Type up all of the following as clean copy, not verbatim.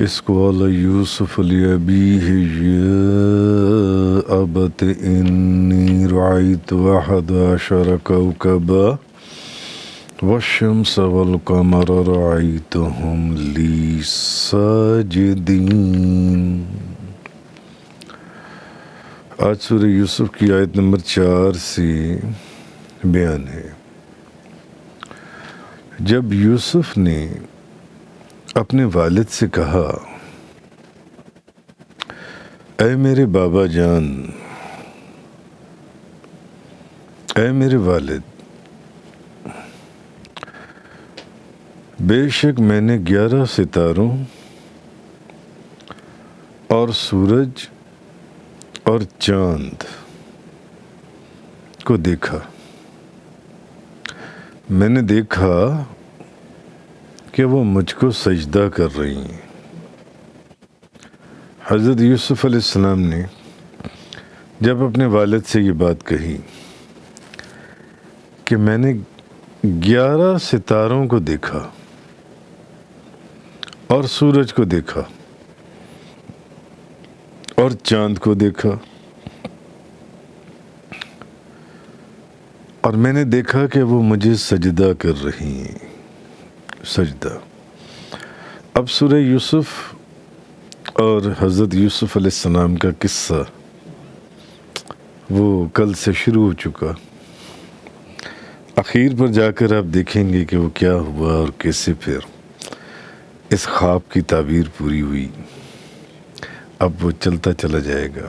إذ قال يوسف لأبيه يا أبت إني رأيت 11 كوكبا والشمس والقمر رأيتهم لي ساجدين۔ آج سورہ یوسف کی آیت نمبر 4 سے بیان ہے۔ جب یوسف نے اپنے والد سے کہا اے میرے بابا جان، اے میرے والد، بے شک میں نے 11 ستاروں اور سورج اور چاند کو دیکھا، میں نے دیکھا کہ وہ مجھ کو سجدہ کر رہی ہیں۔ حضرت یوسف علیہ السلام نے جب اپنے والد سے یہ بات کہی کہ میں نے 11 ستاروں کو دیکھا اور سورج کو دیکھا اور چاند کو دیکھا، اور میں نے دیکھا کہ وہ مجھے سجدہ کر رہی ہیں، سجدہ۔ اب سورہ یوسف اور حضرت یوسف علیہ السلام کا قصہ وہ کل سے شروع ہو چکا، اخیر پر جا کر آپ دیکھیں گے کہ وہ کیا ہوا اور کیسے پھر اس خواب کی تعبیر پوری ہوئی۔ اب وہ چلتا چلا جائے گا۔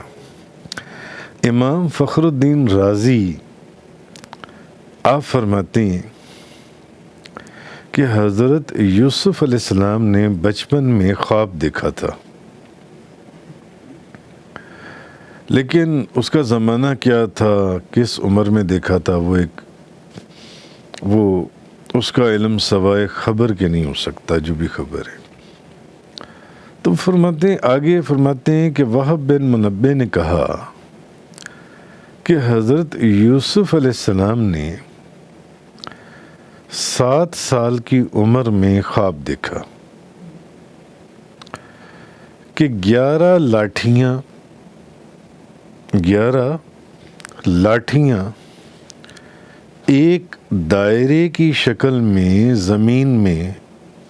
امام فخر الدین رازی آپ فرماتے ہیں کہ حضرت یوسف علیہ السلام نے بچپن میں خواب دیکھا تھا، لیکن اس کا زمانہ کیا تھا، کس عمر میں دیکھا تھا، وہ اس کا علم سوائے خبر کے نہیں ہو سکتا، جو بھی خبر ہے۔ تو آگے فرماتے ہیں کہ وہب بن منبع نے کہا کہ حضرت یوسف علیہ السلام نے 7 سال کی عمر میں خواب دیکھا کہ 11 لاٹھیاں ایک دائرے کی شکل میں زمین میں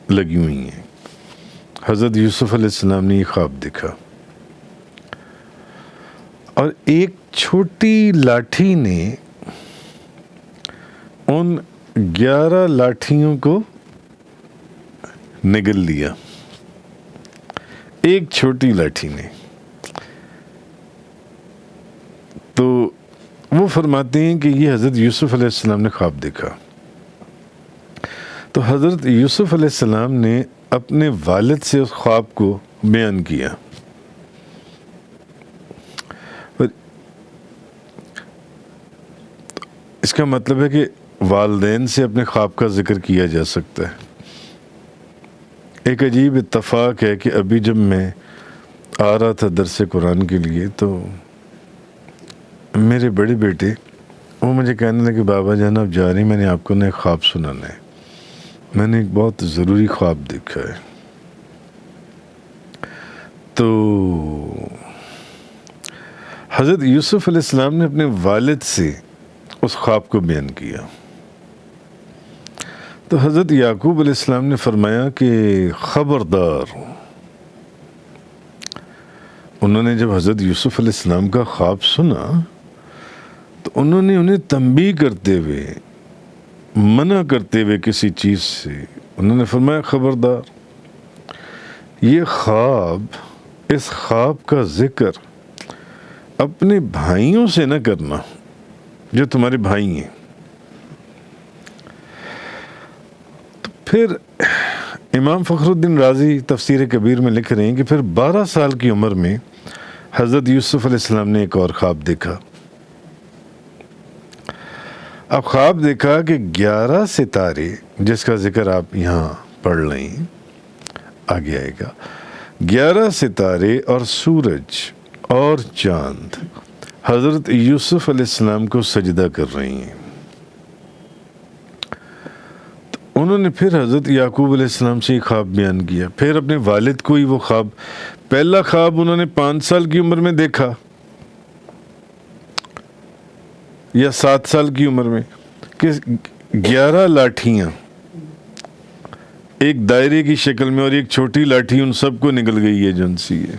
لگی ہوئی ہیں۔ حضرت یوسف علیہ السلام نے یہ خواب دیکھا، اور ایک چھوٹی لاٹھی نے ان 11 لاٹھیوں کو نگل لیا، ایک چھوٹی لاٹھی نے۔ تو وہ فرماتے ہیں کہ یہ حضرت یوسف علیہ السلام نے خواب دیکھا۔ تو حضرت یوسف علیہ السلام نے اپنے والد سے اس خواب کو بیان کیا۔ اس کا مطلب ہے کہ والدین سے اپنے خواب کا ذکر کیا جا سکتا ہے۔ ایک عجیب اتفاق ہے کہ ابھی جب میں آ رہا تھا درس قرآن کے لیے، تو میرے بڑے بیٹے وہ مجھے کہنے لگے بابا جان آپ جا رہی، میں نے آپ کو ایک خواب سنانا ہے، میں نے ایک بہت ضروری خواب دیکھا ہے۔ تو حضرت یوسف علیہ السلام نے اپنے والد سے اس خواب کو بیان کیا۔ تو حضرت یعقوب علیہ السلام نے فرمایا کہ خبردار۔ انہوں نے جب حضرت یوسف علیہ السلام کا خواب سنا تو انہوں نے انہیں تنبیہ کرتے ہوئے، منع کرتے ہوئے کسی چیز سے انہوں نے فرمایا خبردار، یہ خواب، اس خواب کا ذکر اپنے بھائیوں سے نہ کرنا جو تمہارے بھائی ہیں۔ تو پھر امام فخر الدین رازی تفسیر کبیر میں لکھ رہے ہیں کہ پھر 12 سال کی عمر میں حضرت یوسف علیہ السلام نے ایک اور خواب دیکھا۔ اب خواب دیکھا کہ 11 ستارے، جس کا ذکر آپ یہاں پڑھ لیں، آگے آئے گا، 11 ستارے اور سورج اور چاند حضرت یوسف علیہ السلام کو سجدہ کر رہی ہیں۔ تو انہوں نے پھر حضرت یعقوب علیہ السلام سے یہ خواب بیان کیا، پھر اپنے والد کو ہی وہ خواب، پہلا خواب انہوں نے 5 سال کی عمر میں دیکھا یا 7 سال کی عمر میں کہ 11 لاٹھیاں ایک دائرے کی شکل میں اور ایک چھوٹی لاٹھی ان سب کو نکل گئی ہے جن سی ہے.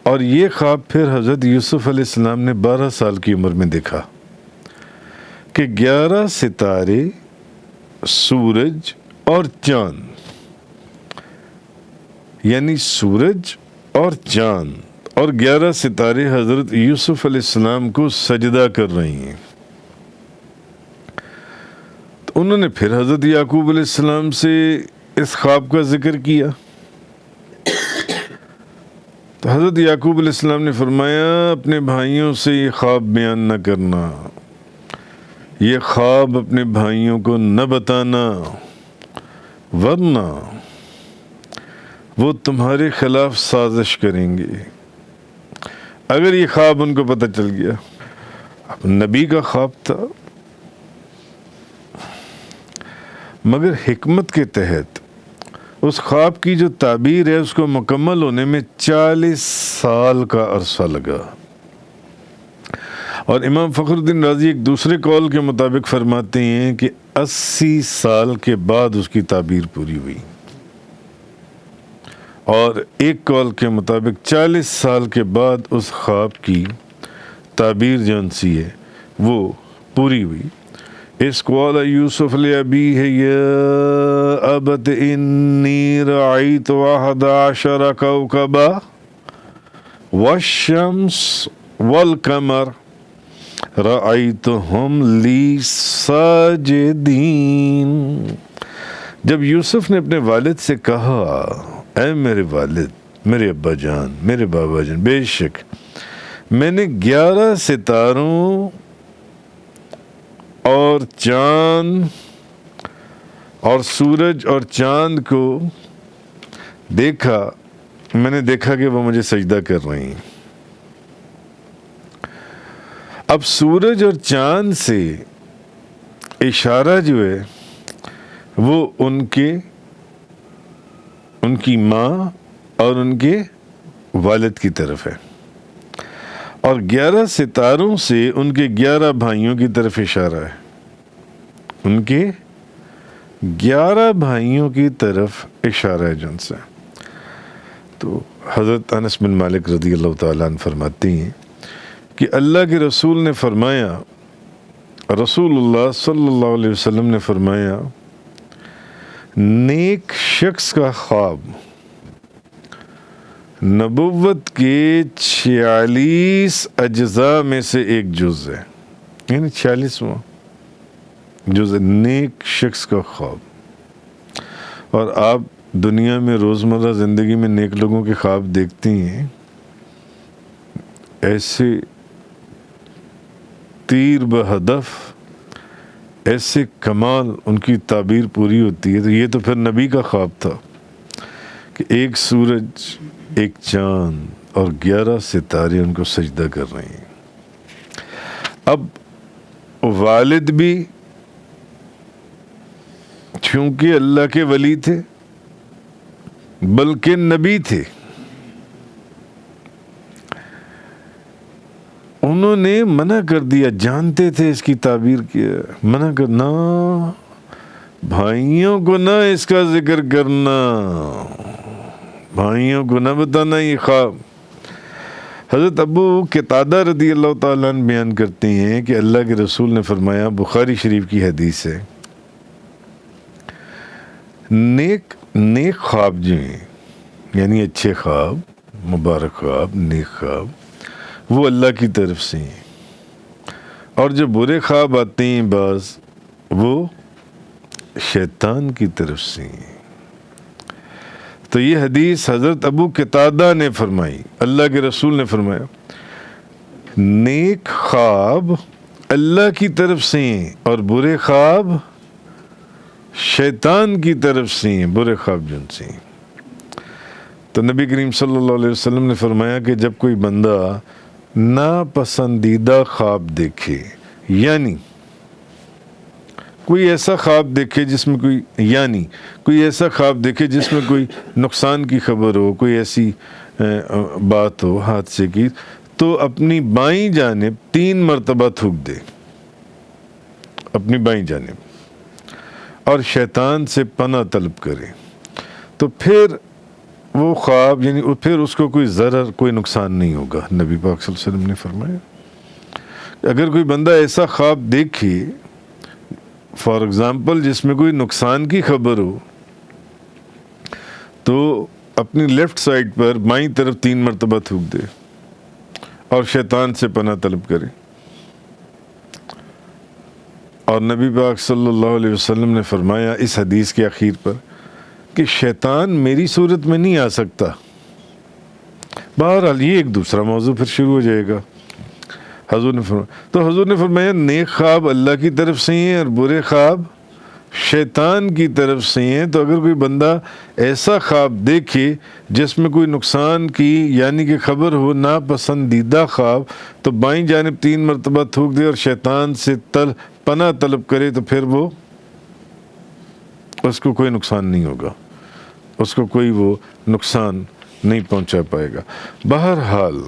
اور یہ خواب پھر حضرت یوسف علیہ السلام نے 12 سال کی عمر میں دیکھا کہ 11 ستارے، سورج اور چاند، یعنی سورج اور چاند اور 11 ستارے حضرت یوسف علیہ السلام کو سجدہ کر رہی ہیں. تو انہوں نے پھر حضرت یعقوب علیہ السلام سے اس خواب کا ذکر کیا. تو حضرت یعقوب علیہ السلام نے فرمایا اپنے بھائیوں سے یہ خواب بیان نہ کرنا، یہ خواب اپنے بھائیوں کو نہ بتانا، ورنہ وہ تمہارے خلاف سازش کریں گے. اگر یہ خواب ان کو پتہ چل گیا، اب نبی کا خواب تھا، مگر حکمت کے تحت اس خواب کی جو تعبیر ہے اس کو مکمل ہونے میں 40 سال کا عرصہ لگا. اور امام فخر الدین رازی ایک دوسرے قول کے مطابق فرماتے ہیں کہ 80 سال کے بعد اس کی تعبیر پوری ہوئی، اور ایک قول کے مطابق 40 سال کے بعد اس خواب کی تعبیر جون سی ہے وہ پوری ہوئی. اس قول یوسف لأبیہ یا ابت انی رأیت 11 کوکبا والشمس والقمر رأیتہم لی ساجدین. جب یوسف نے اپنے والد سے کہا اے میرے والد، میرے ابا جان، میرے بابا جان، بے شک میں نے 11 ستاروں اور چاند اور سورج اور چاند کو دیکھا، میں نے دیکھا کہ وہ مجھے سجدہ کر رہی ہیں. اب سورج اور چاند سے اشارہ جو ہے وہ ان کی ماں اور ان کے والد کی طرف ہے، اور 11 ستاروں سے ان کے 11 بھائیوں کی طرف اشارہ ہے، ان کے 11 بھائیوں کی طرف اشارہ ہے جن سے. تو حضرت انس بن مالک رضی اللہ تعالیٰ عنہ فرماتے ہیں کہ اللہ کے رسول نے فرمایا، رسول اللہ صلی اللہ علیہ وسلم نے فرمایا نیک شخص کا خواب نبوت کے 46 اجزاء میں سے ایک جز ہے، یعنی 46واں جز ہے نیک شخص کا خواب. اور آپ دنیا میں روزمرہ زندگی میں نیک لوگوں کے خواب دیکھتی ہیں، ایسے تیر بہدف، ایسے کمال ان کی تعبیر پوری ہوتی ہے. تو یہ تو پھر نبی کا خواب تھا کہ ایک سورج، ایک چاند اور 11 ستارے ان کو سجدہ کر رہے ہیں. اب والد بھی چونکہ اللہ کے ولی تھے بلکہ نبی تھے، انہوں نے منع کر دیا، جانتے تھے اس کی تعبیر کیا، منع کرنا، بھائیوں کو نہ اس کا ذکر کرنا، بھائیوں کو نہ بتانا یہ خواب. حضرت ابو قتادہ رضی اللہ تعالیٰ عنہ بیان کرتے ہیں کہ اللہ کے رسول نے فرمایا، بخاری شریف کی حدیث ہے، نیک خواب جو ہیں، یعنی اچھے خواب، مبارک خواب، نیک خواب، وہ اللہ کی طرف سے ہیں، اور جو برے خواب آتے ہیں بعض، وہ شیطان کی طرف سے ہیں. تو یہ حدیث حضرت ابو قتادہ نے فرمائی، اللہ کے رسول نے فرمایا نیک خواب اللہ کی طرف سے ہیں اور برے خواب شیطان کی طرف سے ہیں، برے خواب جن سے ہیں. تو نبی کریم صلی اللہ علیہ وسلم نے فرمایا کہ جب کوئی بندہ ناپسندیدہ خواب دیکھے، یعنی کوئی ایسا خواب دیکھے جس میں کوئی ایسا خواب دیکھے جس میں کوئی نقصان کی خبر ہو، کوئی ایسی بات ہو حادثے کی، تو اپنی بائیں جانب 3 مرتبہ تھوک دے، اپنی بائیں جانب، اور شیطان سے پناہ طلب کرے، تو پھر وہ خواب پھر اس کو کوئی ضرر، کوئی نقصان نہیں ہوگا۔ نبی پاک صلی اللہ علیہ وسلم نے فرمایا اگر کوئی بندہ ایسا خواب دیکھے فار ایگزامپل جس میں کوئی نقصان کی خبر ہو، تو اپنی لیفٹ سائڈ پر بائیں طرف 3 مرتبہ تھوک دے اور شیطان سے پناہ طلب کرے۔ اور نبی پاک صلی اللہ علیہ وسلم نے فرمایا اس حدیث کے اخیر پر کہ شیطان میری صورت میں نہیں آ سکتا۔ بہرحال یہ ایک دوسرا موضوع پھر شروع ہو جائے گا۔ حضور نے فرمایا نیک خواب اللہ کی طرف سے ہیں اور برے خواب شیطان کی طرف سے ہیں۔ تو اگر کوئی بندہ ایسا خواب دیکھے جس میں کوئی نقصان کی یعنی کہ خبر ہو، ناپسندیدہ خواب، تو بائیں جانب 3 مرتبہ تھوک دے اور شیطان سے پناہ طلب کرے، تو پھر وہ اس کو کوئی نقصان نہیں ہوگا، اس کو کوئی وہ نقصان نہیں پہنچا پائے گا۔ بہرحال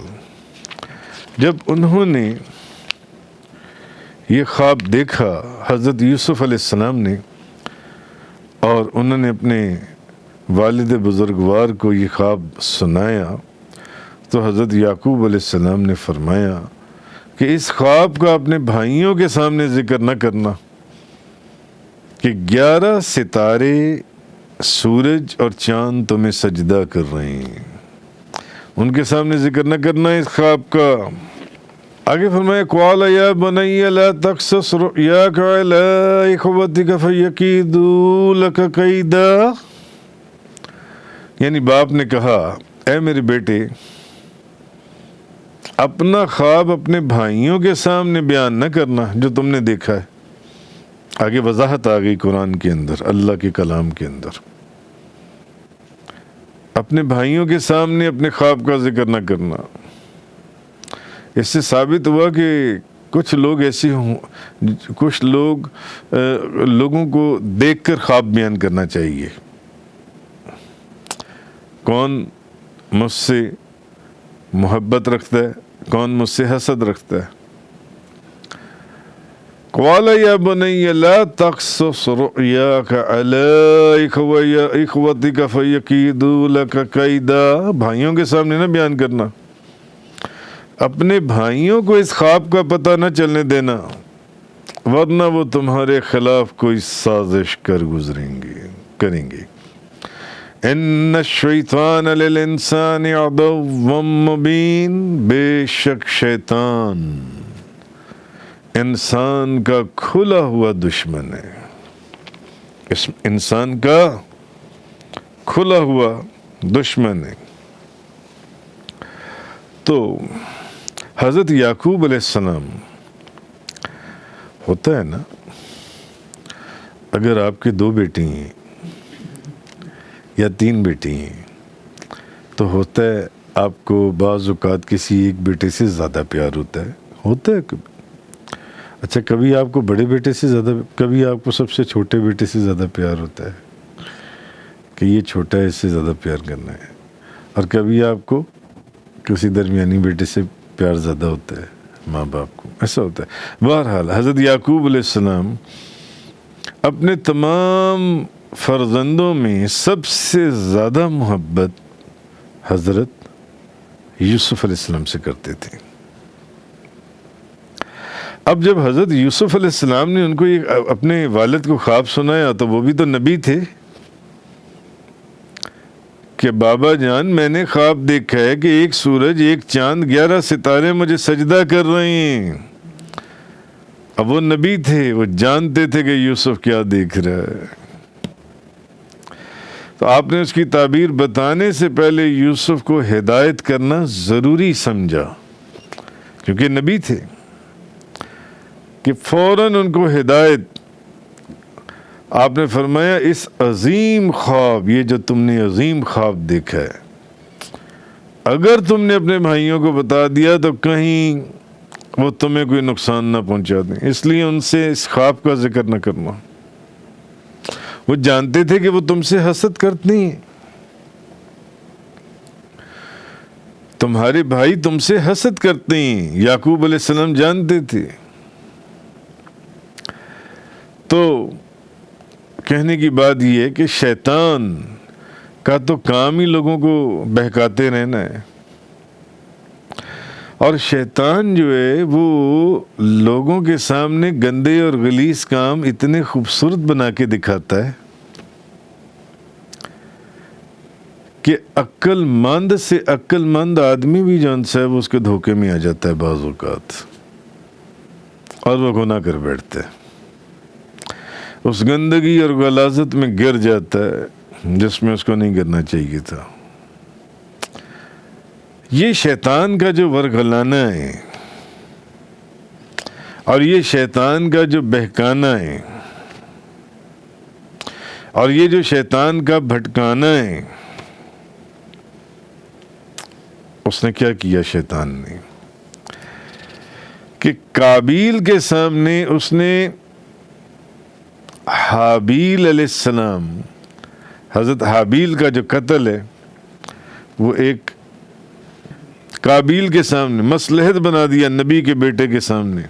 جب انہوں نے یہ خواب دیکھا حضرت یوسف علیہ السلام نے، اور انہوں نے اپنے والد بزرگوار کو یہ خواب سنایا، تو حضرت یعقوب علیہ السلام نے فرمایا کہ اس خواب کا اپنے بھائیوں کے سامنے ذکر نہ کرنا کہ 11 ستارے، سورج اور چاند تمہیں سجدہ کر رہے ہیں، ان کے سامنے ذکر نہ کرنا اس خواب کا۔ آگے فرمایا قال یا بنی لا تقصص رؤیاک علی اخوتک فیکیدوا لک کیدا، یعنی باپ نے کہا اے میرے بیٹے اپنا خواب اپنے بھائیوں کے سامنے بیان نہ کرنا جو تم نے دیکھا ہے۔ آگے وضاحت آ گئی قرآن کے اندر، اللہ کے کلام کے اندر، اپنے بھائیوں کے سامنے اپنے خواب کا ذکر نہ کرنا۔ اس سے ثابت ہوا کہ کچھ لوگ ایسے کچھ لوگوں کو دیکھ کر خواب بیان کرنا چاہیے، کون مجھ سے محبت رکھتا ہے، کون مجھ سے حسد رکھتا ہے۔ قال یا بنی لا تقصص رؤیاک علی اخوتک فیکیدوا لک کیدا، بھائیوں کے سامنے نہ بیان کرنا، اپنے بھائیوں کو اس خواب کا پتہ نہ چلنے دینا، ورنہ وہ تمہارے خلاف کوئی سازش کریں گے۔ ان الشیطان للانسان عدو مبین، بے شک شیطان انسان کا کھلا ہوا دشمن ہے، انسان کا کھلا ہوا دشمن ہے۔ تو حضرت یعقوب علیہ السلام، ہوتا ہے نا اگر آپ کے 2 بیٹی ہیں یا 3 بیٹی ہیں تو ہوتا ہے آپ کو بعض اوقات کسی ایک بیٹے سے زیادہ پیار ہوتا ہے کبھی، اچھا کبھی آپ کو بڑے بیٹے سے زیادہ، کبھی آپ کو سب سے چھوٹے بیٹے سے زیادہ پیار ہوتا ہے کہ یہ چھوٹا ہے اس سے زیادہ پیار کرنا ہے، اور کبھی آپ کو کسی درمیانی بیٹے سے پیار زیادہ ہوتا ہے، ماں باپ کو ایسا ہوتا ہے۔ بہرحال حضرت یعقوب علیہ السلام اپنے تمام فرزندوں میں سب سے زیادہ محبت حضرت یوسف علیہ السلام سے کرتے تھے۔ اب جب حضرت یوسف علیہ السلام نے ان کو اپنے والد کو خواب سنایا تو وہ بھی تو نبی تھے کہ بابا جان میں نے خواب دیکھا ہے کہ ایک سورج، ایک چاند، 11 ستارے مجھے سجدہ کر رہے ہیں۔ اب وہ نبی تھے، وہ جانتے تھے کہ یوسف کیا دیکھ رہا ہے، تو آپ نے اس کی تعبیر بتانے سے پہلے یوسف کو ہدایت کرنا ضروری سمجھا، کیونکہ نبی تھے، کہ فوراً ان کو ہدایت۔ آپ نے فرمایا اس عظیم خواب، یہ جو تم نے عظیم خواب دیکھا ہے، اگر تم نے اپنے بھائیوں کو بتا دیا تو کہیں وہ تمہیں کوئی نقصان نہ پہنچا دیں، اس لیے ان سے اس خواب کا ذکر نہ کرنا۔ وہ جانتے تھے کہ وہ تم سے حسد کرتے ہیں، تمہارے بھائی تم سے حسد کرتے ہیں، یعقوب علیہ السلام جانتے تھے۔ تو کہنے کی بات یہ ہے کہ شیطان کا تو کام ہی لوگوں کو بہکاتے رہنا ہے، اور شیطان جو ہے وہ لوگوں کے سامنے گندے اور غلیظ کام اتنے خوبصورت بنا کے دکھاتا ہے کہ عقل مند سے عقل مند آدمی بھی جو ہے وہ اس کے دھوکے میں آ جاتا ہے بعض اوقات، اور وہ گناہ کر بیٹھتا ہے، اس گندگی اور غلاظت میں گر جاتا ہے جس میں اس کو نہیں گرنا چاہیے تھا۔ یہ شیطان کا جو ورگلانا ہے اور یہ شیطان کا جو بہکانا ہے اور یہ جو شیطان کا بھٹکانا ہے، اس نے کیا کیا شیطان نے کہ قابیل کے سامنے اس نے حابیل علیہ السلام، حضرت حابیل کا جو قتل ہے وہ ایک قابیل کے سامنے مصلحت بنا دیا، نبی کے بیٹے کے سامنے،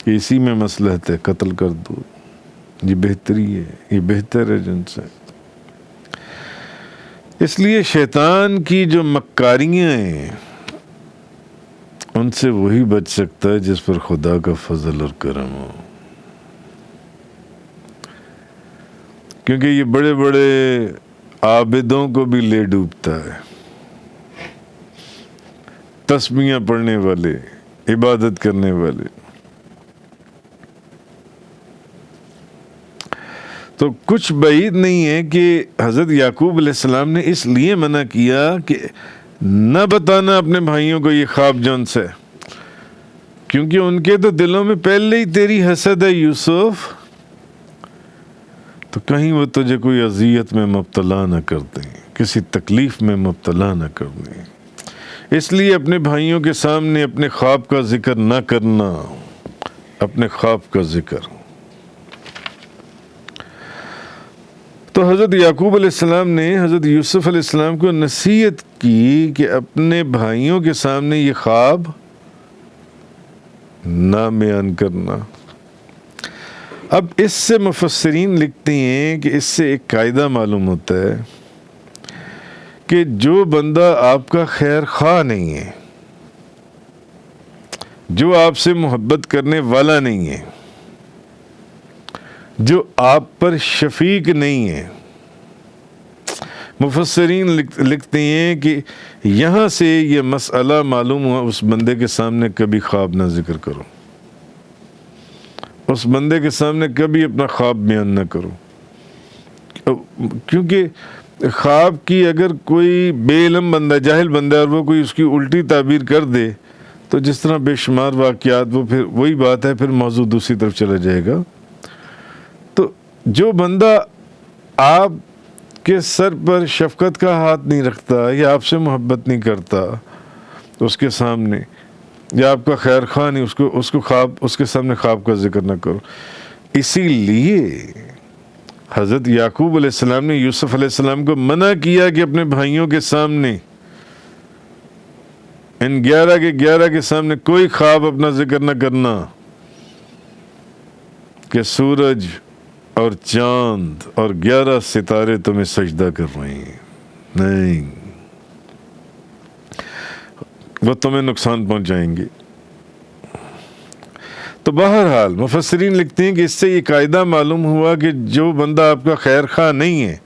کہ اسی میں مصلحت ہے، قتل کر دو، یہ بہتری ہے، یہ بہتر ہے جن سے۔ اس لیے شیطان کی جو مکاریاں ہیں ان سے وہی بچ سکتا ہے جس پر خدا کا فضل اور کرم ہو، کیونکہ یہ بڑے بڑے عابدوں کو بھی لے ڈوبتا ہے، تسبیحاں پڑھنے والے، عبادت کرنے والے۔ تو کچھ بعید نہیں ہے کہ حضرت یعقوب علیہ السلام نے اس لیے منع کیا کہ نہ بتانا اپنے بھائیوں کو یہ خواب جون سے، کیونکہ ان کے تو دلوں میں پہلے ہی تیری حسد ہے یوسف، تو کہیں وہ تجھے کوئی اذیت میں مبتلا نہ کر دیں، کسی تکلیف میں مبتلا نہ کر دیں۔ اس لیے اپنے بھائیوں کے سامنے اپنے خواب کا ذکر نہ کرنا، اپنے خواب کا ذکر۔ تو حضرت یعقوب علیہ السلام نے حضرت یوسف علیہ السلام کو نصیحت کی کہ اپنے بھائیوں کے سامنے یہ خواب نہ بیان کرنا۔ اب اس سے مفسرین لکھتے ہیں کہ اس سے ایک قاعدہ معلوم ہوتا ہے کہ جو بندہ آپ کا خیر خواہ نہیں ہے، جو آپ سے محبت کرنے والا نہیں ہے، جو آپ پر شفیق نہیں ہے، مفسرین لکھتے ہیں کہ یہاں سے یہ مسئلہ معلوم ہوا اس بندے کے سامنے کبھی خواب نہ ذکر کرو، اس بندے کے سامنے کبھی اپنا خواب بیان نہ کرو، کیونکہ خواب کی اگر کوئی بے علم بندہ، جاہل بندہ، اور وہ کوئی اس کی الٹی تعبیر کر دے تو جس طرح بے شمار واقعات، وہ پھر وہی بات ہے، پھر موضوع دوسری طرف چلا جائے گا۔ تو جو بندہ آپ کے سر پر شفقت کا ہاتھ نہیں رکھتا یا آپ سے محبت نہیں کرتا اس کے سامنے، یا آپ کا خیر خواہ نہیں، اس کو خواب، اس کے سامنے خواب کا ذکر نہ کرو۔ اسی لیے حضرت یعقوب علیہ السلام نے یوسف علیہ السلام کو منع کیا کہ اپنے بھائیوں کے سامنے، ان 11 کے 11 کے سامنے کوئی خواب اپنا ذکر نہ کرنا کہ سورج اور چاند اور 11 ستارے تمہیں سجدہ کر رہے ہیں، نہیں، وہ تمہیں نقصان پہنچائیں گے۔ تو بہرحال مفسرین لکھتے ہیں کہ اس سے یہ قاعدہ معلوم ہوا کہ جو بندہ آپ کا خیر خواہ نہیں ہے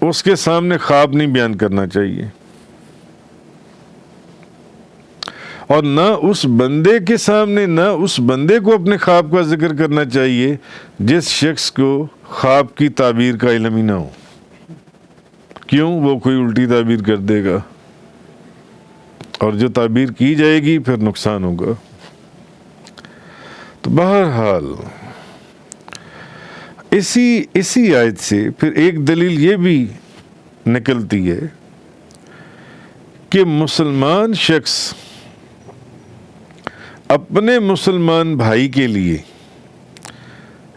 اس کے سامنے خواب نہیں بیان کرنا چاہیے، اور نہ اس بندے کے سامنے، نہ اس بندے کو اپنے خواب کا ذکر کرنا چاہیے جس شخص کو خواب کی تعبیر کا علم ہی نہ ہو۔ کیوں؟ وہ کوئی الٹی تعبیر کر دے گا، اور جو تعبیر کی جائے گی پھر نقصان ہوگا۔ تو بہرحال اسی آیت سے پھر ایک دلیل یہ بھی نکلتی ہے کہ مسلمان شخص اپنے مسلمان بھائی کے لیے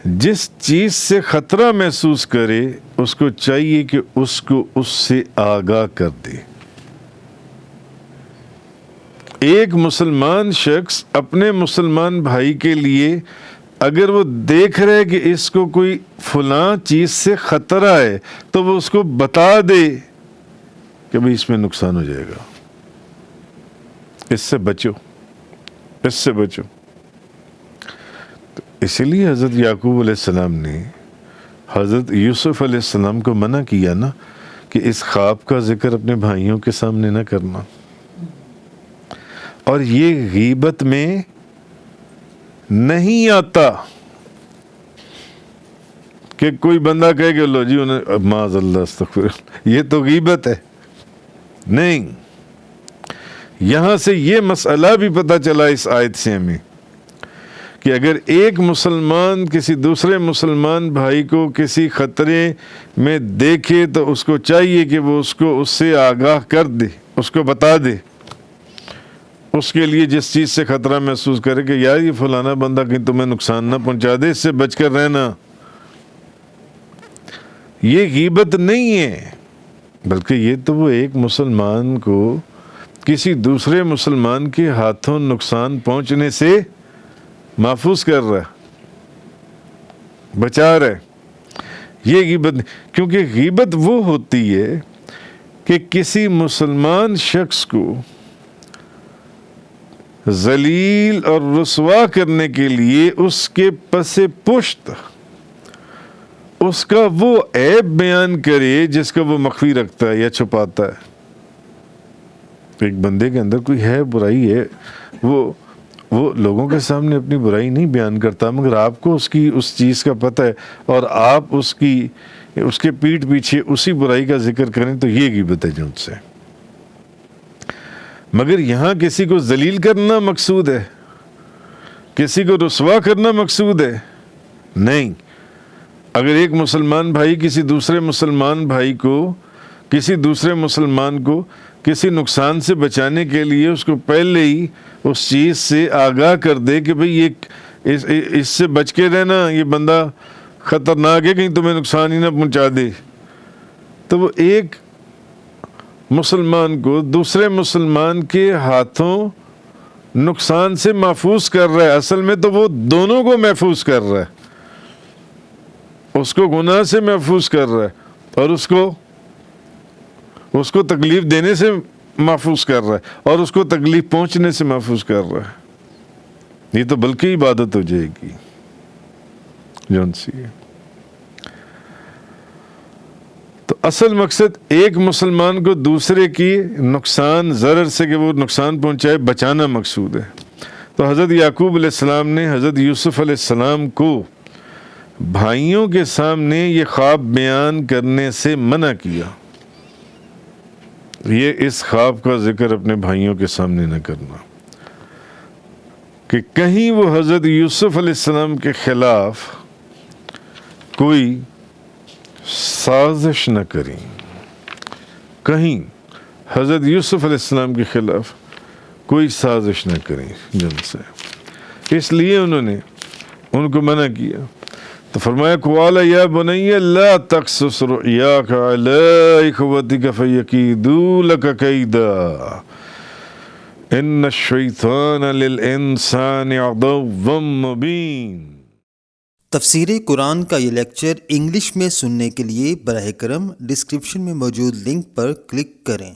جس چیز سے خطرہ محسوس کرے اس کو چاہیے کہ اس کو اس سے آگاہ کر دے۔ ایک مسلمان شخص اپنے مسلمان بھائی کے لیے اگر وہ دیکھ رہے کہ اس کو کوئی فلاں چیز سے خطرہ ہے تو وہ اس کو بتا دے کہ بھئی اس میں نقصان ہو جائے گا، اس سے بچو، اس سے بچو۔ اسی لیے حضرت یعقوب علیہ السلام نے حضرت یوسف علیہ السلام کو منع کیا نا کہ اس خواب کا ذکر اپنے بھائیوں کے سامنے نہ کرنا۔ اور یہ غیبت میں نہیں آتا کہ کوئی بندہ کہے کہ لو جی انہیں معاذ اللہ استغفر، یہ تو غیبت ہے۔ نہیں، یہاں سے یہ مسئلہ بھی پتہ چلا اس آیت سے ہمیں کہ اگر ایک مسلمان کسی دوسرے مسلمان بھائی کو کسی خطرے میں دیکھے تو اس کو چاہیے کہ وہ اس کو اس سے آگاہ کر دے، اس کو بتا دے، اس کے لیے جس چیز سے خطرہ محسوس کرے کہ یار یہ فلانا بندہ کہیں تمہیں نقصان نہ پہنچا دے، اس سے بچ کر رہنا۔ یہ غیبت نہیں ہے، بلکہ یہ تو وہ ایک مسلمان کو کسی دوسرے مسلمان کے ہاتھوں نقصان پہنچنے سے محفوظ کر رہا ہے، بچا رہا ہے۔ یہ غیبت نہیں، کیونکہ غیبت وہ ہوتی ہے کہ کسی مسلمان شخص کو ذلیل اور رسوا کرنے کے لیے اس کے پس پشت اس کا وہ عیب بیان کرے جس کا وہ مخفی رکھتا ہے یا چھپاتا ہے۔ ایک بندے کے اندر کوئی ہے، برائی ہے، وہ لوگوں کے سامنے اپنی برائی نہیں بیان کرتا، مگر آپ کو اس چیز کا پتہ ہے اور آپ اس کے پیٹھ پیچھے اسی برائی کا ذکر کریں تو یہ غیبت ہے جن سے۔ مگر یہاں کسی کو ذلیل کرنا مقصود ہے، کسی کو رسوا کرنا مقصود ہے؟ نہیں۔ اگر ایک مسلمان بھائی کسی دوسرے مسلمان کو کسی نقصان سے بچانے کے لیے اس کو پہلے ہی اس چیز سے آگاہ کر دے کہ بھئی اس سے بچ کے رہنا، یہ بندہ خطرناک ہے، کہیں تمہیں نقصان ہی نہ پہنچا دے، تو وہ ایک مسلمان کو دوسرے مسلمان کے ہاتھوں نقصان سے محفوظ کر رہا ہے۔ اصل میں تو وہ دونوں کو محفوظ کر رہا ہے، اس کو گناہ سے محفوظ کر رہا ہے اور اس کو تکلیف دینے سے محفوظ کر رہا ہے اور اس کو تکلیف پہنچنے سے محفوظ کر رہا ہے۔ یہ تو بلکہ عبادت ہو جائے گی جون سی ہے۔ تو اصل مقصد ایک مسلمان کو دوسرے کی نقصان ضرر سے کہ وہ نقصان پہنچائے بچانا مقصود ہے۔ تو حضرت یعقوب علیہ السلام نے حضرت یوسف علیہ السلام کو بھائیوں کے سامنے یہ خواب بیان کرنے سے منع کیا، یہ اس خواب کا ذکر اپنے بھائیوں کے سامنے نہ کرنا، کہ کہیں وہ حضرت یوسف علیہ السلام کے خلاف کوئی سازش نہ کریں، کہیں حضرت یوسف علیہ السلام کے خلاف کوئی سازش نہ کریں جن سے۔ اس لیے انہوں نے ان کو منع کیا۔ تو فرمایا قال یا بنی لا تقصص رؤیاک علی اخوتک فیکیدوا لک کیدا ان الشیطان للانسان عدو مبین۔ تفسیر قرآن کا یہ لیکچر انگلش میں سننے کے لیے براہ کرم ڈسکرپشن میں موجود لنک پر کلک کریں۔